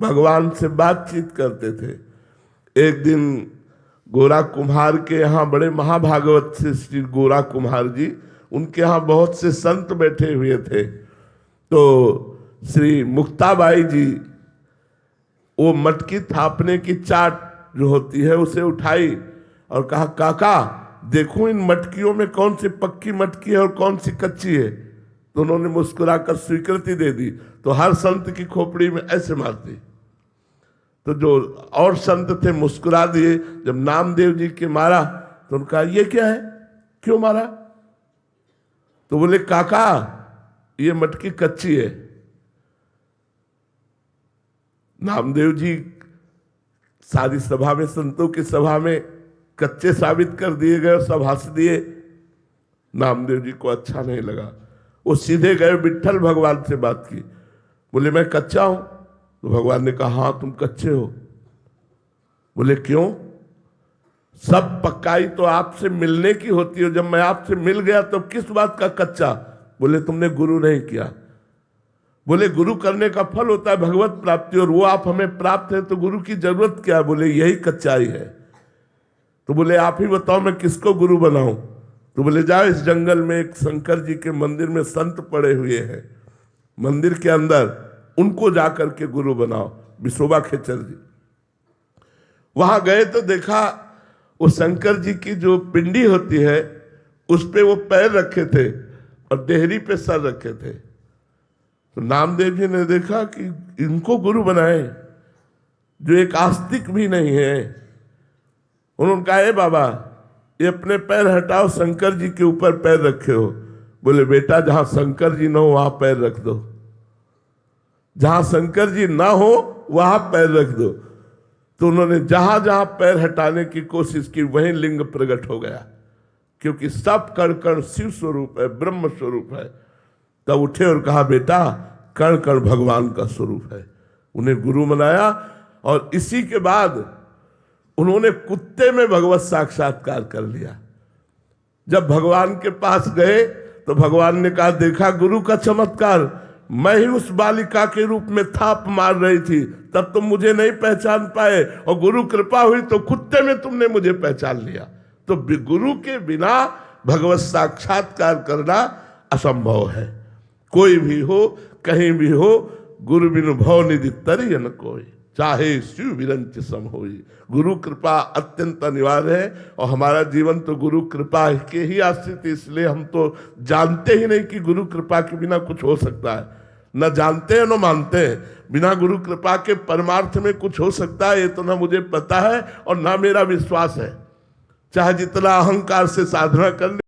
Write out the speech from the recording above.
भगवान से बातचीत करते थे। एक दिन गोरा कुम्हार के यहाँ, बड़े महाभागवत से श्री गोरा कुम्हार जी, उनके यहाँ बहुत से संत बैठे हुए थे। तो श्री मुक्ताबाई जी वो मटकी थापने की चाट जो होती है उसे उठाई और कहा, काका देखो इन मटकियों में कौन सी पक्की मटकी है और कौन सी कच्ची है। तो उन्होंने मुस्कुराकर स्वीकृति दे दी। तो हर संत की खोपड़ी में ऐसे मार दी। तो जो और संत थे मुस्कुरा दिए। जब नामदेव जी के मारा तो उनका, ये क्या है, क्यों मारा? तो बोले, काका ये मटकी कच्ची है। नामदेव जी सारी सभा में, संतों की सभा में कच्चे साबित कर दिए गए और सब हंस दिए। नामदेव जी को अच्छा नहीं लगा। वो सीधे गए, विट्ठल भगवान से बात की। बोले, मैं कच्चा हूं। तो भगवान ने कहा, हाँ तुम कच्चे हो। बोले, क्यों? सब पक्काई तो आपसे मिलने की होती है। जब मैं आपसे मिल गया तो किस बात का कच्चा? बोले, तुमने गुरु नहीं किया। बोले, गुरु करने का फल होता है भगवत प्राप्ति, और वो आप हमें प्राप्त है तो गुरु की जरूरत क्या? बोले, यही कच्चाई है। तो बोले, आप ही बताओ मैं किसको गुरु बनाऊं? तो बोले, जाओ इस जंगल में एक शंकर जी के मंदिर में संत पड़े हुए हैं मंदिर के अंदर, उनको जाकर के गुरु बनाओ। विशोबा खेचर जी वहां गए तो देखा वो शंकर जी की जो पिंडी होती है उस पे वो पैर रखे थे और देहरी पे सर रखे थे। तो नामदेव जी ने देखा कि इनको गुरु बनाए जो एक आस्तिक भी नहीं है। उन्होंने कहा, ए बाबा ये अपने पैर हटाओ, शंकर जी के ऊपर पैर रखे हो। बोले, बेटा जहां शंकर जी ना हो वहां पैर रख दो, जहां शंकर जी ना हो वहां पैर रख दो। तो उन्होंने जहां जहां पैर हटाने की कोशिश की वहीं लिंग प्रकट हो गया, क्योंकि सब कण कण शिव स्वरूप है, ब्रह्म स्वरूप है। तब उठे और कहा, बेटा कण कण भगवान का स्वरूप है। उन्हें गुरु बनाया और इसी के बाद उन्होंने कुत्ते में भगवत साक्षात्कार कर लिया। जब भगवान के पास गए तो भगवान ने कहा, देखा गुरु का चमत्कार, मैं ही उस बालिका के रूप में थाप मार रही थी, तब तुम मुझे नहीं पहचान पाए, और गुरु कृपा हुई तो कुत्ते में तुमने मुझे पहचान लिया। तो गुरु के बिना भगवत साक्षात्कार करना असंभव है। कोई भी हो, कहीं भी हो, गुरु बिनु भव निधि तरिय न कोई, चाहे शिव विरंच सम होई। गुरु कृपा अत्यंत अनिवार्य है और हमारा जीवन तो गुरु कृपा के ही आश्रित है। इसलिए हम तो जानते ही नहीं कि गुरु कृपा के बिना कुछ हो सकता है। न जानते हैं न मानते हैं। बिना गुरु कृपा के परमार्थ में कुछ हो सकता है ये तो ना मुझे पता है और ना मेरा विश्वास है। चाहे जितना अहंकार से साधना कर ले।